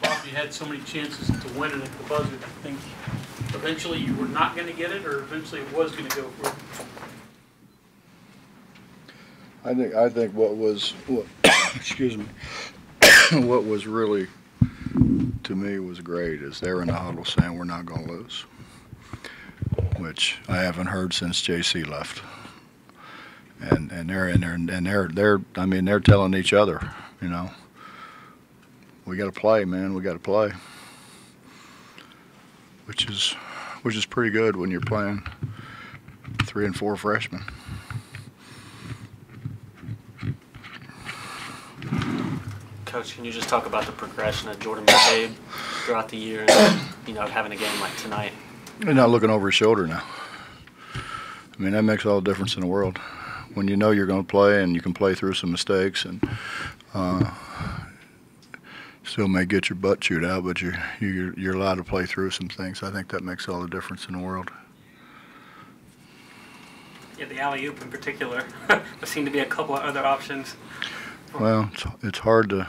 Bob, you had so many chances to win it at the buzzer. Do you think eventually you were not going to get it, or eventually it was going to go for it? I think what excuse me, what was really, to me, was great is they're in the huddle saying we're not going to lose, which I haven't heard since JC left. And they're in there, and they're telling each other, you know, we got to play, man, we got to play, which is pretty good when you're playing 3 and 4 freshmen. Coach, can you just talk about the progression of Jordan McCabe throughout the year and, you know, having a game like tonight? He's not looking over his shoulder now. I mean, that makes all the difference in the world. When you know you're going to play and you can play through some mistakes and still may get your butt chewed out, but you're allowed to play through some things. I think that makes all the difference in the world. Yeah, the alley-oop in particular. There seem to be a couple of other options. Well, it's hard to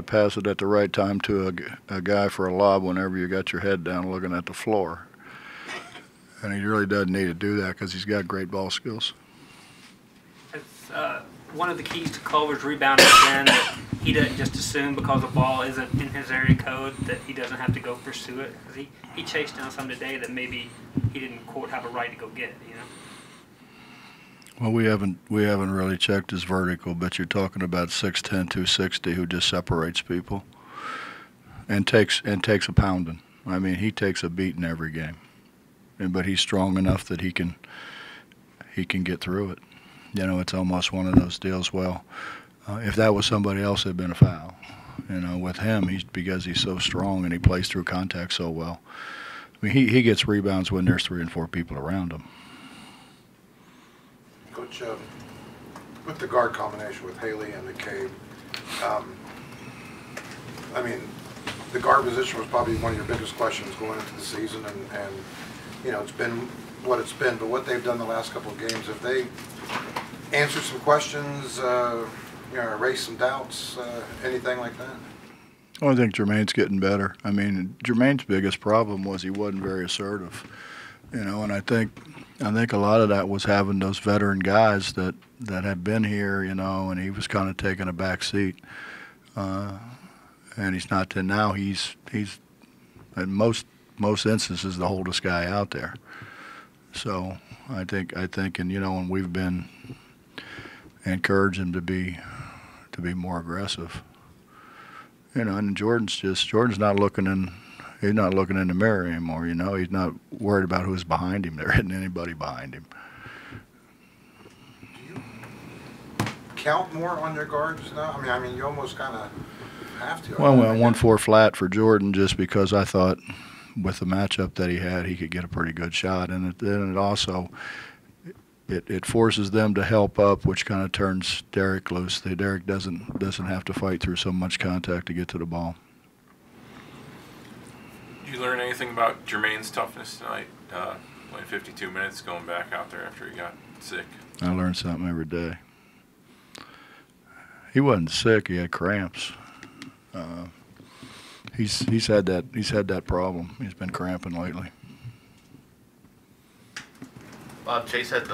pass it at the right time to a guy for a lob whenever you got your head down looking at the floor. And he really doesn't need to do that because he's got great ball skills. One of the keys to Culver's rebound has been that he doesn't just assume because the ball isn't in his area code that he doesn't have to go pursue it. Because he chased down some today that maybe he didn't quote have a right to go get, you know. Well, we haven't really checked his vertical, but you're talking about 6'10", 260 who just separates people and takes a pounding. I mean, he takes a beating every game, but he's strong enough that he can get through it. You know, it's almost one of those deals. Well, if that was somebody else, it'd been a foul. You know, with him, because he's so strong and he plays through contact so well. I mean, he gets rebounds when there's 3 and 4 people around him. Coach, with the guard combination with Haley and McCabe, I mean, the guard position was probably one of your biggest questions going into the season, and you know, it's been what it's been. But what they've done the last couple of games, if they answered some questions, you know, erased some doubts, anything like that? Well, I think Jermaine's getting better. I mean, Jermaine's biggest problem was he wasn't very assertive, you know, and I think a lot of that was having those veteran guys that had been here, you know, and he was kind of taking a back seat. And he's not. And now he's in most instances the oldest guy out there. So I think, and you know, and we've been encouraging him to be more aggressive. You know, and Jordan's not looking in. He's not looking in the mirror anymore, you know. He's not worried about who's behind him. There isn't anybody behind him. Do you count more on your guards now? I mean, you almost kind of have to. Well, 1-4 flat for Jordan just because I thought with the matchup that he had, he could get a pretty good shot. And then it also it forces them to help up, which kind of turns Derek loose. Derek doesn't have to fight through so much contact to get to the ball. Did you learn anything about Jermaine's toughness tonight? Playing 52 minutes, going back out there after he got sick. I learn something every day. He wasn't sick; he had cramps. He's had that problem. He's been cramping lately. Bob, Chase had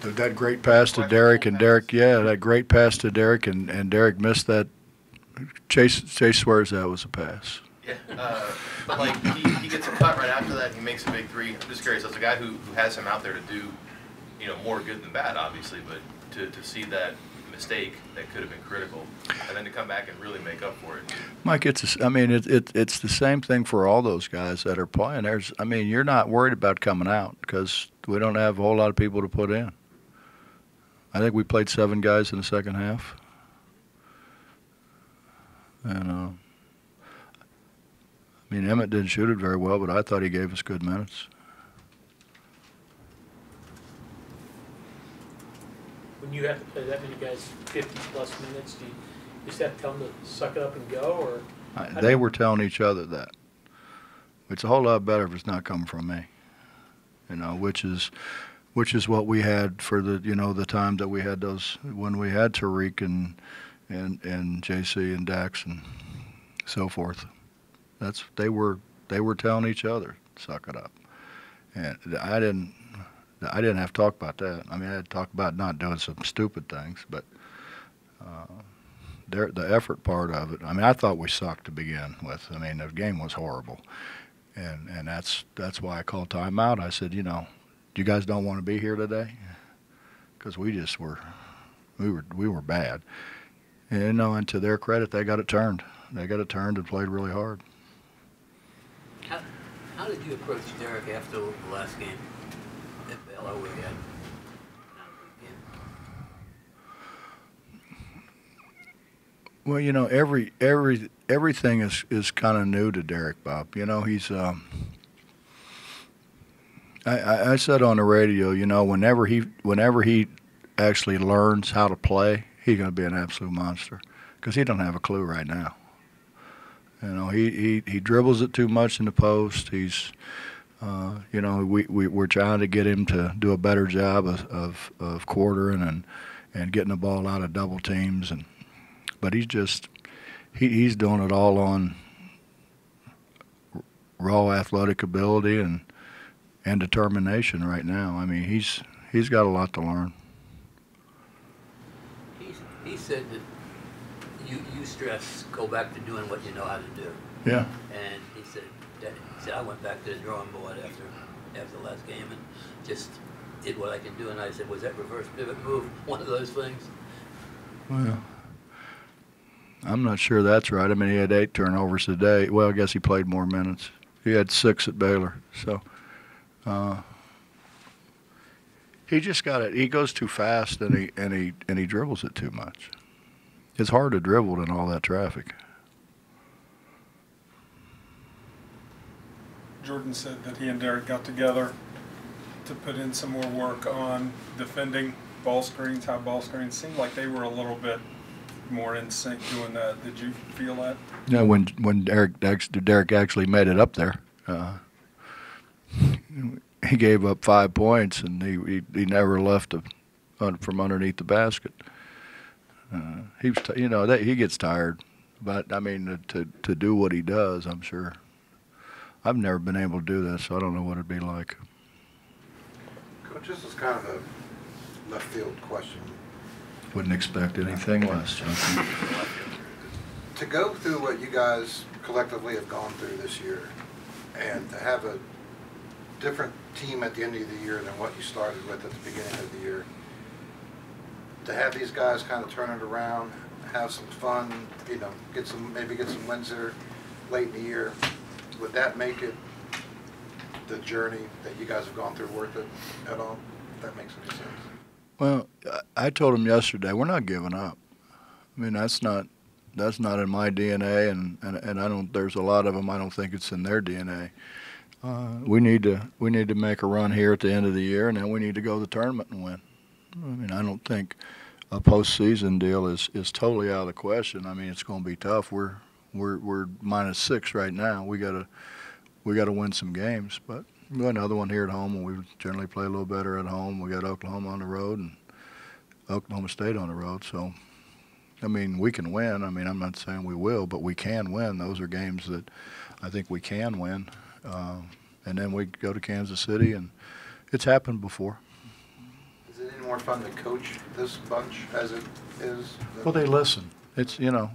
that great pass to Derek, and Derek, that great pass to Derek, and Derek missed that. Chase swears that was a pass. Yeah, but like he gets a cut right after that, and he makes a big three. I'm just curious, as a guy who has him out there to do, you know, more good than bad, obviously, but to see that mistake that could have been critical, and then to come back and really make up for it. Mike, it's the same thing for all those guys that are playing. You're not worried about coming out because we don't have a whole lot of people to put in. I think we played 7 guys in the second half, and Emmett didn't shoot it very well, but I thought he gave us good minutes. When you have to play that many guys 50-plus minutes, do you just have to tell them to suck it up and go? Or they were telling each other that. It's a whole lot better if it's not coming from me, you know, which is what we had for the time that we had those when we had Tariq and JC and Dax and so forth. They were telling each other, suck it up. And I didn't have to talk about that. I mean, I had to talk about not doing some stupid things, but the effort part of it. I mean, I thought we sucked to begin with. I mean, the game was horrible, and that's why I called timeout. I said, you guys don't want to be here today, because we were bad. And and to their credit, they got it turned. They got it turned and played really hard. How did you approach Derek after the last game at Baylor we had? Well, everything is kind of new to Derek, Bob. He's I said on the radio, whenever he actually learns how to play, he's going to be an absolute monster, because he don't have a clue right now. He dribbles it too much in the post. He's, we're trying to get him to do a better job of quartering and getting the ball out of double teams, but he's doing it all on raw athletic ability and determination right now. I mean, he's got a lot to learn. He said that you stress go back to doing what you know how to do. Yeah. And he said I went back to the drawing board after the last game and just did what I can do. And I said, was that reverse pivot move one of those things? Well, I'm not sure that's right. I mean, he had 8 turnovers today. Well, I guess he played more minutes. He had 6 at Baylor. So he just got it. He goes too fast and he dribbles it too much. It's hard to dribble in all that traffic. Jordan said that he and Derek got together to put in some more work on defending ball screens, high ball screens. Seemed like they were a little bit more in sync doing that. Did you feel that? Yeah, when Derek actually made it up there, he gave up 5 points and he never left from underneath the basket. He was he gets tired, but I mean to do what he does, I'm sure. I've never been able to do this, so I don't know what it'd be like. Coach, this is kind of a left field question. Wouldn't expect anything less, John. To go through what you guys collectively have gone through this year, and to have a different team at the end of the year than what you started with at the beginning of the year, to have these guys kind of turn it around, have some fun, get some wins there late in the year, would that make it the journey that you guys have gone through worth it at all? If that makes any sense. Well, I told him yesterday, we're not giving up. I mean, that's not in my DNA, and I don't. There's a lot of them. I don't think it's in their DNA. We need to make a run here at the end of the year, and then we need to go to the tournament and win. I mean, I don't think a postseason deal is totally out of the question. I mean, it's going to be tough. We're -6 right now. We got to win some games, but we got another one here at home, and we generally play a little better at home. We got Oklahoma on the road and Oklahoma State on the road. So, I mean, we can win. I mean, I'm not saying we will, but we can win. Those are games that I think we can win. And then we go to Kansas City, and it's happened before. Is it any more fun to coach this bunch as it is? Well, they listen. It's, and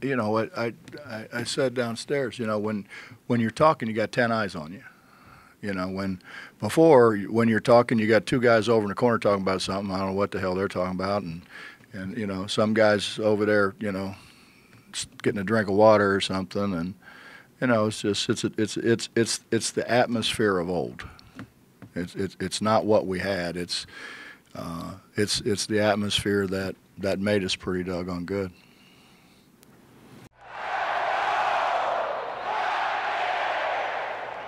what I said downstairs, when you're talking, you got 10 eyes on you. When you're talking, you got 2 guys over in the corner talking about something. I don't know what the hell they're talking about, and some guys over there, getting a drink of water or something, and it's just it's the atmosphere of old. It's not what we had. It's the atmosphere that made us pretty doggone good.